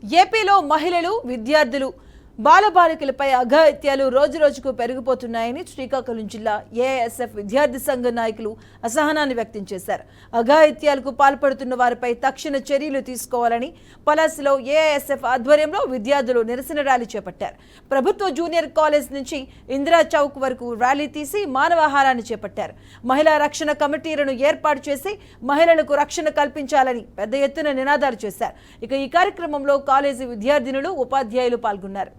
ఏపీలో మహిళలు విద్యార్థులు బాలబాలికలపై అఘాయిత్యాలు రోజురోజుకు పెరిగిపోతున్నాయని శ్రీకాకుళం జిల్లా ఏఐఎస్ఎఫ్ విద్యార్థి సంఘ నాయకులు అసహనాన్ని వ్యక్తం చేశారు. అఘాయిత్యాలకు పాల్పడుతున్న వారిపై తక్షణ చర్యలు తీసుకోవాలని పలాసలో ఏఐఎస్ఎఫ్ ఆధ్వర్యంలో విద్యార్థులు నిరసన ర్యాలీ చేపట్టారు. ప్రభుత్వ జూనియర్ కాలేజ్ నుంచి ఇందిరా చౌక్ వరకు ర్యాలీ తీసి మానవాహారాన్ని చేపట్టారు. మహిళా రక్షణ కమిటీలను ఏర్పాటు చేసి మహిళలకు రక్షణ కల్పించాలని పెద్ద ఎత్తున నినాదాలు చేశారు. ఇక ఈ కార్యక్రమంలో కాలేజీ విద్యార్థినులు ఉపాధ్యాయులు పాల్గొన్నారు.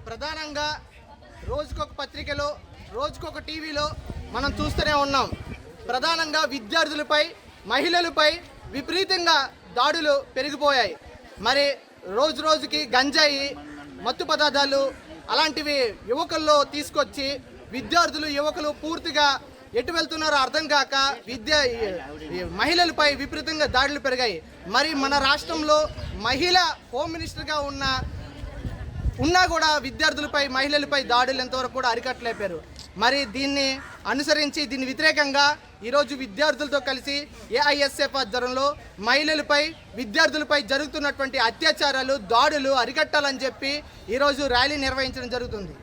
ప్రధానంగా రోజుకొక పత్రికలో రోజుకొక టీవీలో మనం చూస్తూనే ఉన్నాం. ప్రధానంగా విద్యార్థులపై మహిళలపై విపరీతంగా దాడులు పెరిగిపోయాయి. మరి రోజు రోజుకి గంజాయి మత్తు పదార్థాలు అలాంటివి యువకుల్లో తీసుకొచ్చి యువకులు పూర్తిగా ఎటు వెళ్తున్నారో అర్థం కాక మహిళలపై విపరీతంగా దాడులు పెరిగాయి. మరి మన రాష్ట్రంలో మహిళ హోమ్ మినిస్టర్గా ఉన్నా కూడా విద్యార్థులపై మహిళలపై దాడులు ఎంతవరకు కూడా అరికట్టలేపారు. మరి దీన్ని అనుసరించి దీని వ్యతిరేకంగా ఈరోజు విద్యార్థులతో కలిసి ఏఐఎస్ఎఫ్ ఆధ్వర్యంలో మహిళలపై విద్యార్థులపై జరుగుతున్నటువంటి అత్యాచారాలు దాడులు అరికట్టాలని చెప్పి ఈరోజు ర్యాలీ నిర్వహించడం జరుగుతుంది.